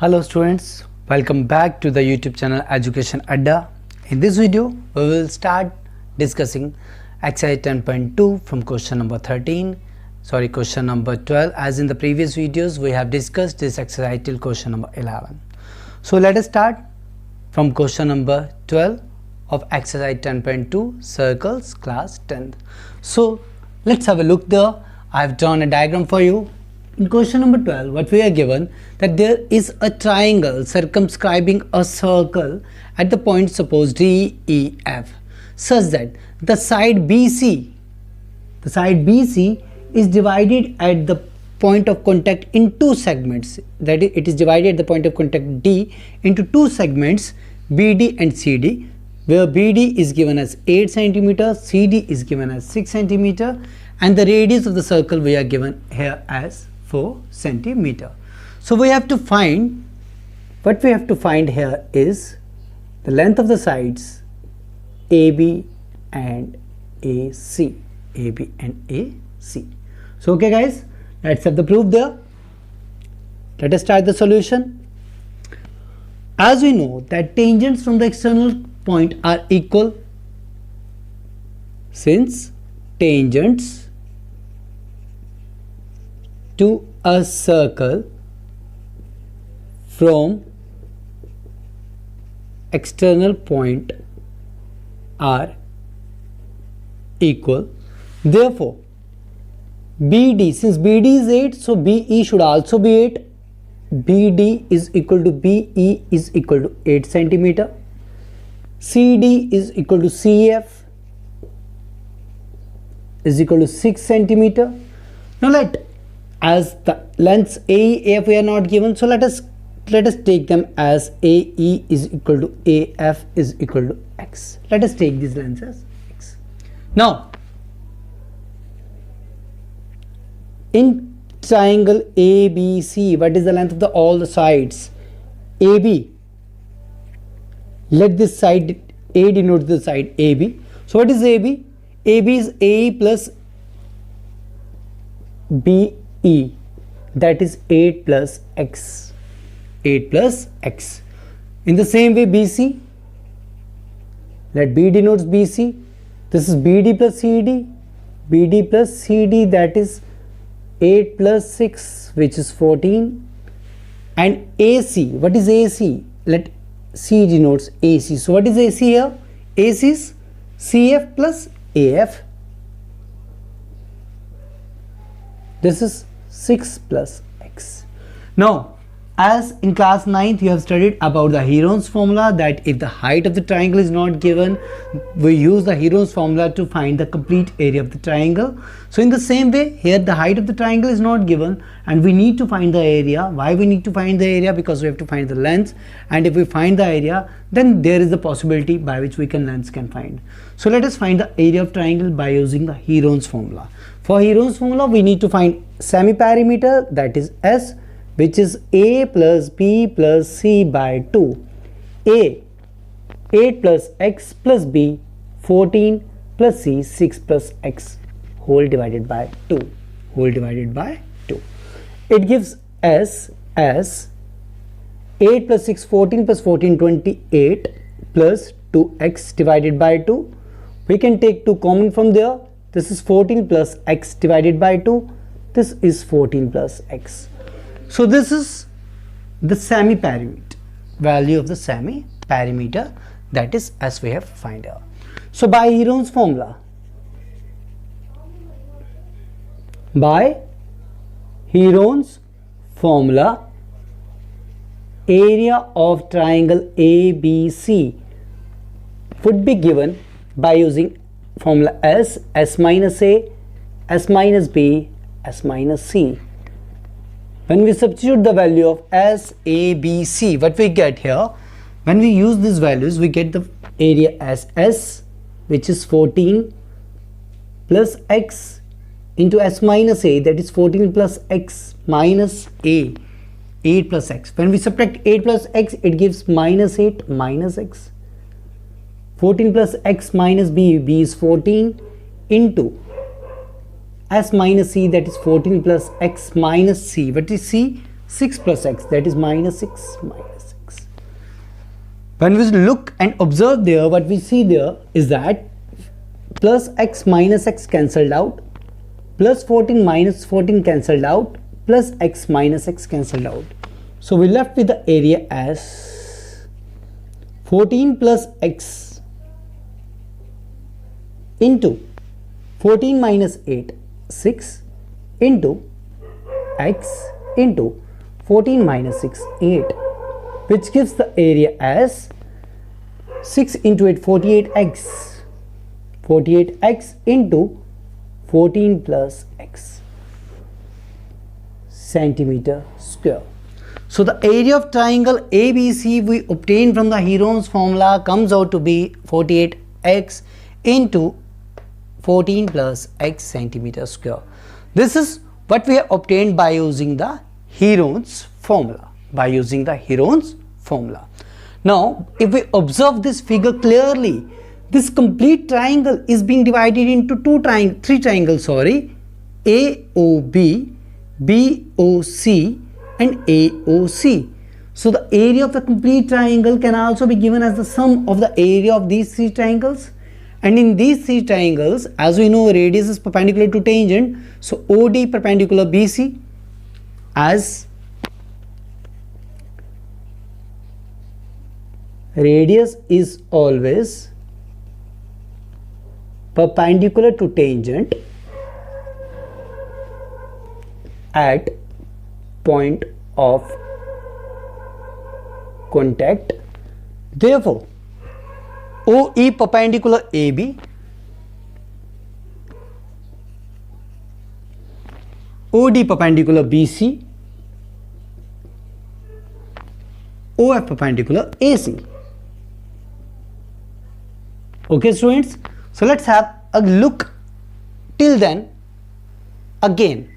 Hello students, welcome back to the YouTube channel Education Adda. In this video, we will start discussing exercise 10.2 from question number 12. As in the previous videos, we have discussed this exercise till question number 11. So let us start from question number 12 of exercise 10.2 circles class 10th. So let's have a look there. I have drawn a diagram for you. In question number 12, what we are given that there is a triangle circumscribing a circle at the point suppose D, E, F such that the side BC is divided at the point of contact in two segments. That is, it is divided at the point of contact D into two segments BD and CD, where BD is given as 8 cm, CD is given as 6 cm, and the radius of the circle we are given here as 4 cm. So we have to find, what we have to find here is the length of the sides AB and AC. AB and AC. So okay guys, let's have the proof there. Let us start the solution. As we know that tangents from the external point are equal, since tangents to a circle from external point are equal, therefore BD, since BD is 8, so BE should also be 8. BD is equal to BE is equal to 8 cm. CD is equal to CF is equal to 6 cm. Now as the lengths AF we are not given, so let us take them as AE is equal to AF is equal to X. Let us take these lengths as X. Now in triangle ABC, what is the length of all the sides? AB. Let this side A denote the side AB. So what is AB? AB is AE plus BE, that is 8 plus X. 8 plus X. In the same way BC, let B denotes BC. This is BD plus CD. BD plus CD, that is 8 plus 6, which is 14. And AC, what is AC? Let C denotes AC. So what is AC here? AC is CF plus AF. This is 6 plus X. Now, as in class 9th you have studied about the Heron's formula, that if the height of the triangle is not given, we use the Heron's formula to find the complete area of the triangle. So in the same way, here the height of the triangle is not given and we need to find the area. Why we need to find the area? Because we have to find the length, and if we find the area, then there is a possibility by which lengths can find. So let us find the area of triangle by using the Heron's formula. For Heron's formula, we need to find semi-perimeter, that is S, which is A plus B plus C by 2. A, 8 plus X plus B, 14 plus C, 6 plus X, whole divided by 2. Whole divided by 2. It gives S as 8 plus 6, 14 plus 14, 28 plus 2X divided by 2. We can take 2 common from there. This is 14 plus X divided by 2. This is 14 plus X. So this is the semi-perimeter, value of the semi-perimeter, that is as we have find out. So by Heron's formula, area of triangle ABC would be given by using formula S minus A, S minus B, S minus C. When we substitute the value of S, A, B, C, what we get here, when we use these values, we get the area as S, which is 14 plus X into S minus A, that is 14 plus X minus A, 8 plus X. When we subtract 8 plus X, it gives minus 8 minus X. 14 plus X minus B, B is 14 into S minus C, that is 14 plus X minus C. What is C? 6 plus x, that is minus 6 minus 6. When we look and observe there, what we see there is that plus x minus x cancelled out, plus 14 minus 14 cancelled out, plus x minus x cancelled out. So we left with the area as 14 plus x into 14 minus 8, 6 into x into 14 minus 6, 8, which gives the area as 6 into 8, 48x, 48x into 14 plus x centimeter square. So the area of triangle ABC we obtained from the Heron's formula comes out to be 48x into 14 plus x centimeter square. This is what we have obtained by using the Heron's formula. Now, if we observe this figure clearly, this complete triangle is being divided into three triangles, AOB, BOC and AOC. So the area of the complete triangle can also be given as the sum of the area of these three triangles. And in these three triangles, as we know, radius is perpendicular to tangent, so OD perpendicular BC, as radius is always perpendicular to tangent at point of contact. Therefore, OE perpendicular AB, OD perpendicular BC, OF perpendicular AC. Okay students, so let's have a look till then again.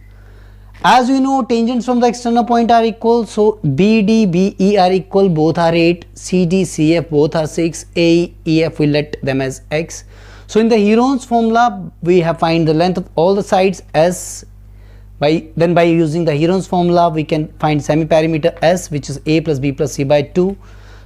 As we know, tangents from the external point are equal, so BD, BE are equal, both are 8, CD, CF both are 6, AE, EF we let them as x. So in the Heron's formula, we have find the length of all the sides S. By using the Heron's formula, we can find semi-perimeter S, which is A plus B plus C by 2.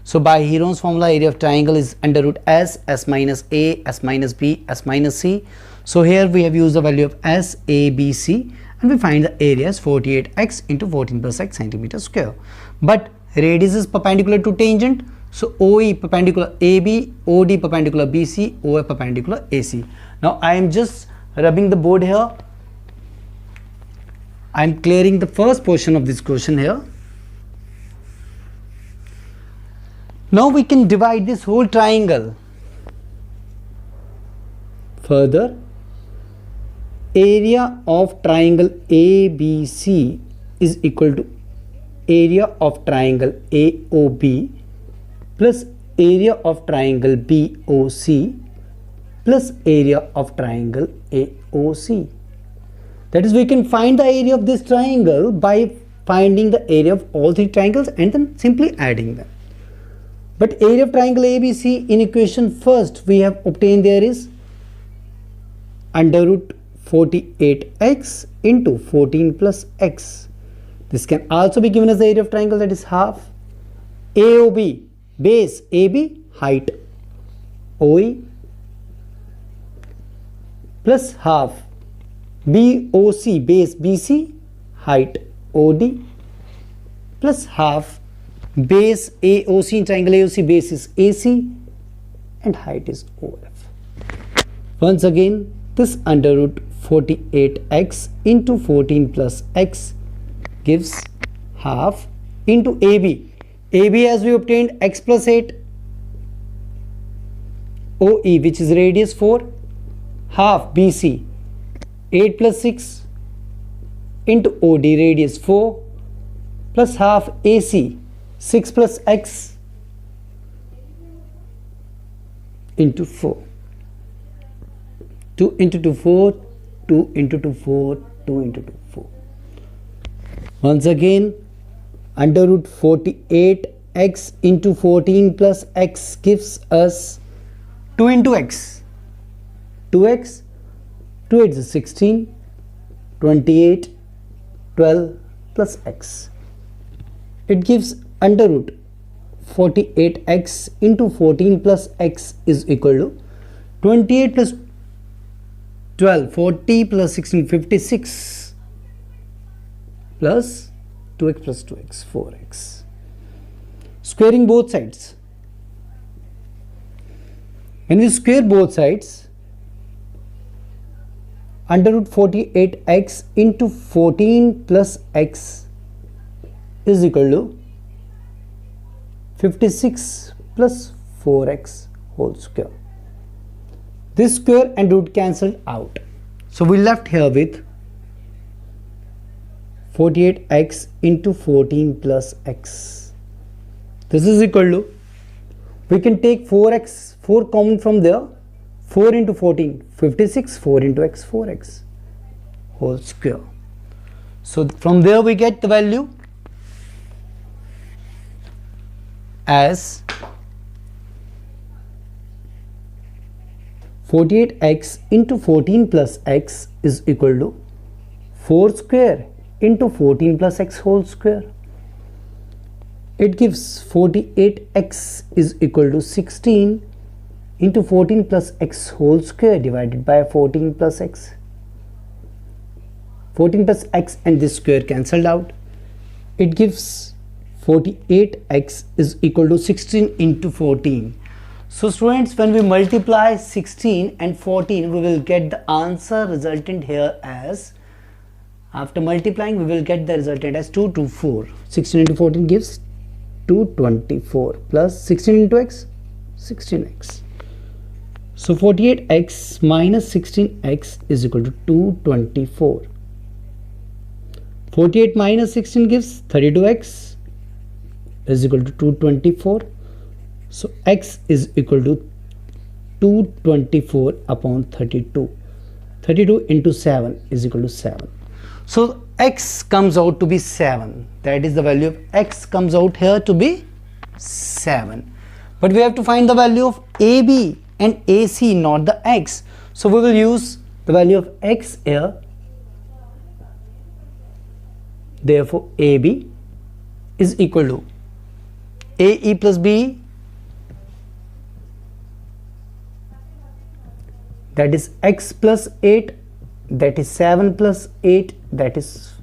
So by Heron's formula, area of triangle is under root S, S minus A, S minus B, S minus C. So here we have used the value of S, A, B, C, and we find the area as 48x into 14 plus x centimeter square. But radius is perpendicular to tangent, so OE perpendicular AB, OD perpendicular BC, OF perpendicular AC. Now I am just rubbing the board here. I am clearing the first portion of this question here. Now we can divide this whole triangle. Further, area of triangle ABC is equal to area of triangle AOB plus area of triangle BOC plus area of triangle AOC. That is, we can find the area of this triangle by finding the area of all three triangles and then simply adding them. But area of triangle ABC in equation first we have obtained there is under root 48x into 14 plus x. This can also be given as the area of triangle, that is half. AOB, base AB, height OE plus half. BOC, base BC, height OD plus half. Base AOC in triangle AOC, base is AC and height is OF. Once again, this under root 48x into 14 plus x gives half into AB. AB as we obtained x plus 8, OE which is radius 4, half BC 8 plus 6 into OD radius 4 plus half AC 6 plus x into 4. 2 into 2, 4, 2 into 2, 4, 2 into 2, 4. Once again, under root 48x into 14 plus x gives us 2 into x. 2x, 2 8 is 16, 28, 12 plus x. It gives under root 48x into 14 plus x is equal to 28 plus 12, 40 plus 16, 56 plus 2x plus 2x, 4x. Squaring both sides. When we square both sides, under root 48x into 14 plus x is equal to 56 plus 4x whole square. This square and root cancelled out. So we left here with 48x into 14 plus x. This is equal to, we can take 4x, 4 common from there, 4 into 14, 56, 4 into x, 4x whole square. So from there we get the value as 48x into 14 plus x is equal to 4 square into 14 plus x whole square. It gives 48x is equal to 16 into 14 plus x whole square divided by 14 plus x. 14 plus x and this square cancelled out. It gives 48x is equal to 16 into 14. So students, when we multiply 16 and 14, we will get the answer resultant here as, after multiplying we will get the resultant as 224. 16 into 14 gives 224 plus 16 into x, 16x. So 48x minus 16x is equal to 224. 48 minus 16 gives 32x is equal to 224. So x is equal to 224 upon 32. 32 into 7 is equal to 7. So x comes out to be 7. That is the value of x comes out here to be 7. But we have to find the value of AB and AC, not the x. So we will use the value of x here. Therefore AB is equal to AE plus BE, that is x plus 8, that is 7 plus 8, that is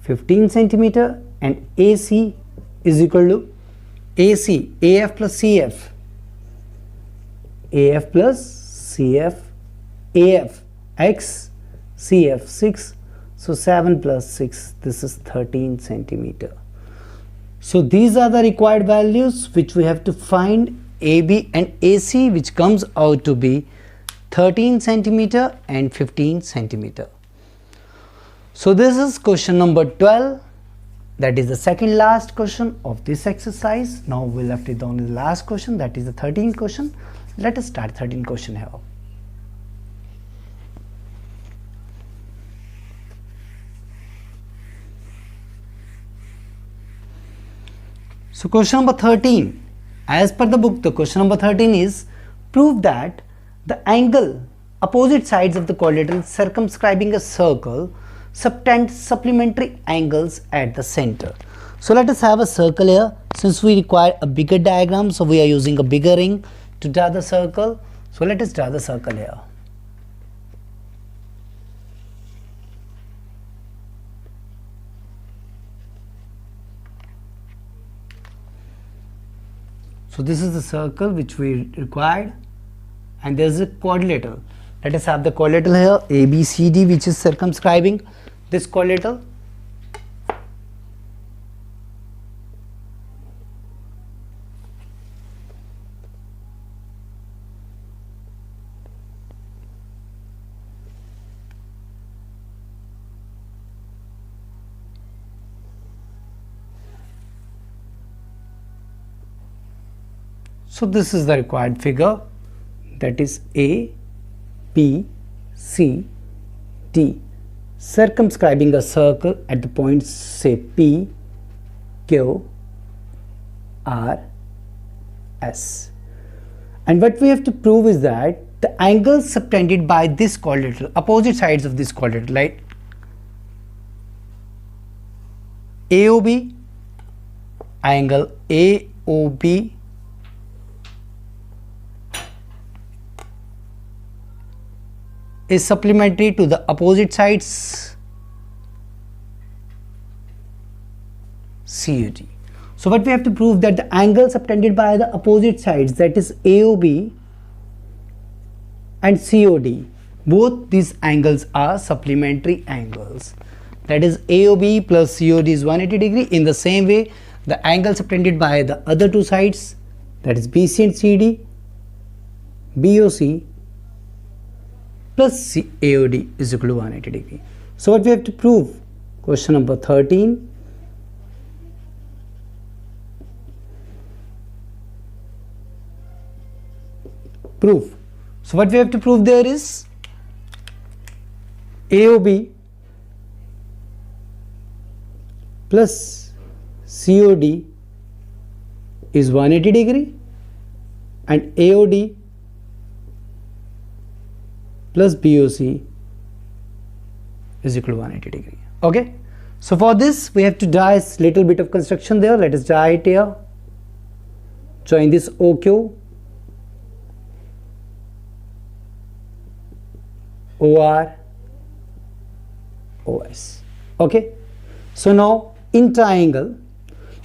15 centimeter, and AC is equal to AC, AF plus CF, AF plus CF, AF, x, CF 6, so 7 plus 6, this is 13 centimeter. So these are the required values which we have to find AB and AC, which comes out to be 13 centimeter and 15 centimeter. So this is question number 12. That is the second last question of this exercise. Now we left with only the last question, that is the 13th question. Let us start 13th question here. So question number 13, as per the book, the question number 13 is, prove that the angle opposite sides of the quadrilateral circumscribing a circle subtend supplementary angles at the center. So let us have a circle here. Since we require a bigger diagram, so we are using a bigger ring to draw the circle. So let us draw the circle here. So this is the circle which we required, and there is a quadrilateral. Let us have the quadrilateral here, ABCD, which is circumscribing this quadrilateral. So this is the required figure, that is A, B, C, D, circumscribing a circle at the points say P, Q, R, S. And what we have to prove is that the angles subtended by this quadrilateral, opposite sides of this quadrilateral, right? AOB angle AOB is supplementary to the opposite sides COD. So what we have to prove, that the angles subtended by the opposite sides, that is AOB and COD, both these angles are supplementary angles. That is AOB plus COD is 180 degree. In the same way, the angle subtended by the other two sides, that is BC and CD, BOC plus AOD is equal to 180 degree. So what we have to prove? Question number 13. Proof. So what we have to prove there is AOB plus COD is 180 degree and AOD plus BOC is equal to 180 degree. Okay. So for this we have to draw a little bit of construction there. Let us draw it here. Join this OQ, OR, OS. Okay. So now in triangle,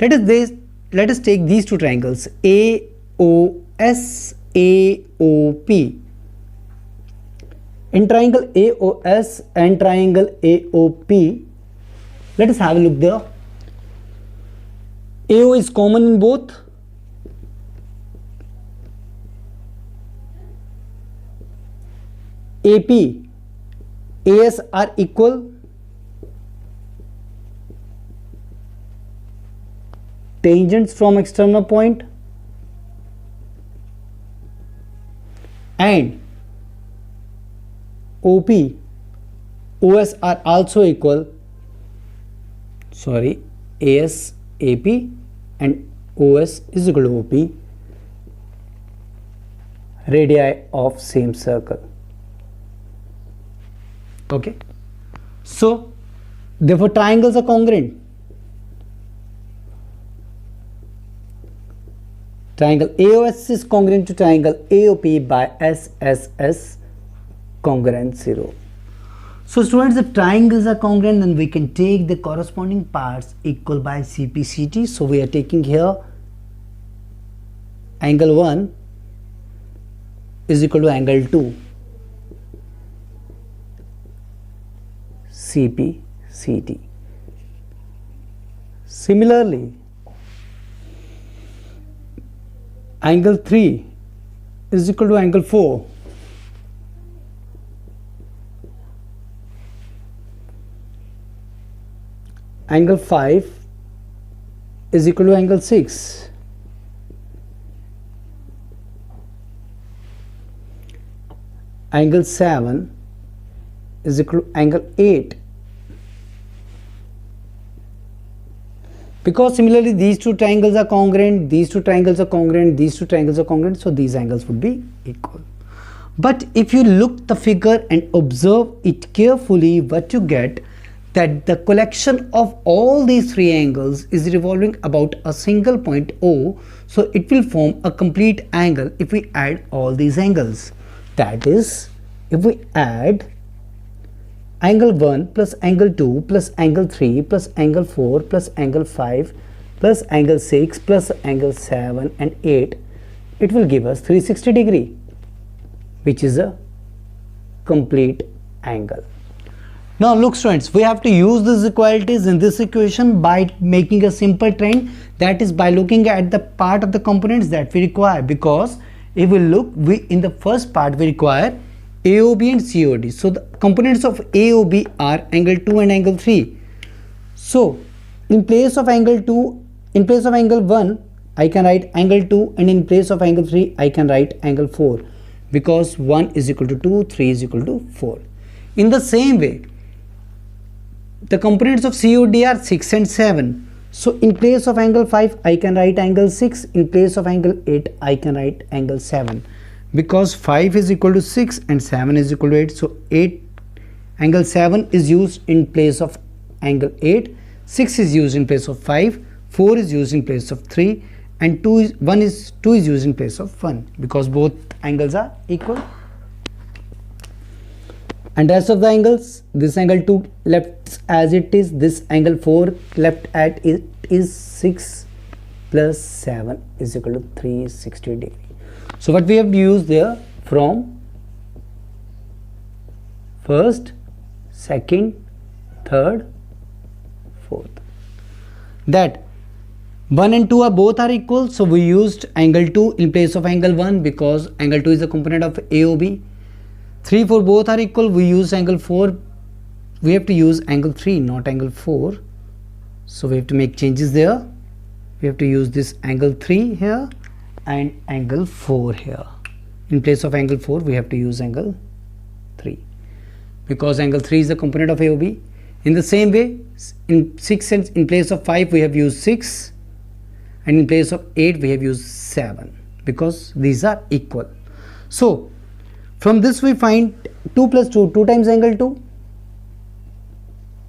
let us take these two triangles AOS, AOP. In triangle AOS and triangle AOP, let us have a look there. AO is common in both. AP, AS are equal. Tangents from external point, and OP, OS are also equal. Sorry, AS, AP and OS is equal to OP, radii of same circle. Okay. So therefore triangles are congruent. Triangle AOS is congruent to triangle AOP by SSS congruent 0. So students, if triangles are congruent, then we can take the corresponding parts equal by CPCT. So we are taking here angle 1 is equal to angle 2 CPCT. Similarly, angle 3 is equal to angle 4. Angle 5 is equal to angle 6. Angle 7 is equal to angle 8. Because similarly these two triangles are congruent, these two triangles are congruent, these two triangles are congruent, so these angles would be equal. But if you look the figure and observe it carefully, what you get, that the collection of all these three angles is revolving about a single point O, so it will form a complete angle if we add all these angles. That is, if we add angle 1 plus angle 2 plus angle 3 plus angle 4 plus angle 5 plus angle 6 plus angle 7 and 8, it will give us 360 degree, which is a complete angle. Now look students, we have to use these equalities in this equation by making a simple trend, that is by looking at the part of the components that we require. Because if we look, in the first part we require AOB and COD. So the components of AOB are angle 2 and angle 3. So in place of angle 2, in place of angle 1, I can write angle 2, and in place of angle 3, I can write angle 4, because 1 is equal to 2, 3 is equal to 4. In the same way, the components of COD are 6 and 7. So in place of angle 5, I can write angle 6. In place of angle 8, I can write angle 7. Because 5 is equal to 6 and 7 is equal to 8. So angle 7 is used in place of angle 8. 6 is used in place of 5. 4 is used in place of 3 and 2 is used in place of 1 because both angles are equal. And rest of the angles, this angle 2 left as it is, this angle 4 left at it is 6 plus 7 is equal to 360 degree. So what we have to use there, from first, second, third, fourth, that 1 and 2 are both are equal, so we used angle 2 in place of angle 1 because angle 2 is a component of AOB. 3, 4 both are equal, we use angle 4, we have to use angle 3 not angle 4, so we have to make changes there. We have to use this angle 3 here and angle 4 here. In place of angle 4 we have to use angle 3 because angle 3 is the component of AOB. In the same way, in 6 and in place of 5 we have used 6 and in place of 8 we have used 7 because these are equal. So from this we find 2 plus 2, 2 times angle 2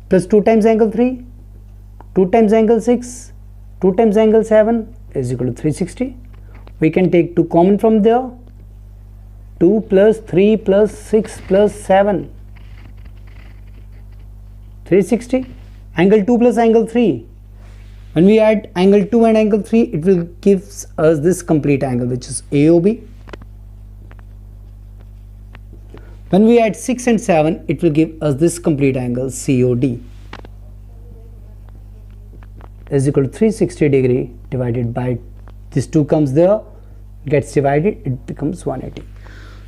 plus 2 times angle 3, 2 times angle 6, 2 times angle 7 is equal to 360. We can take 2 common from there. 2 plus 3 plus 6 plus 7, 360. Angle 2 plus angle 3. When we add angle 2 and angle 3, it will give us this complete angle which is AOB. When we add 6 and 7, it will give us this complete angle COD is equal to 360 degree divided by this 2 comes there, gets divided, it becomes 180.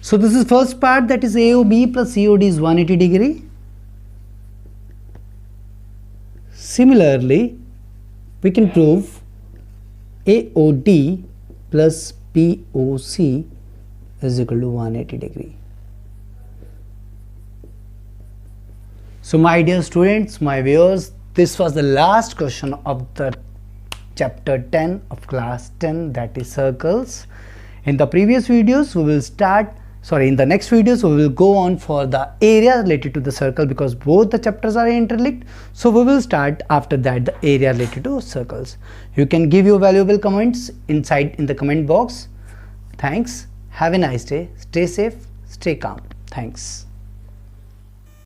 So this is first part, that is AOB plus COD is 180 degree. Similarly, we can prove AOD plus POC is equal to 180 degree. So my dear students, my viewers, this was the last question of the chapter 10 of class 10, that is circles. In the previous videos we will in the next videos we will go on for the area related to the circle because both the chapters are interlinked. So we will start after that the area related to circles. You can give your valuable comments inside in the comment box. Thanks. Have a nice day. Stay safe. Stay calm. Thanks.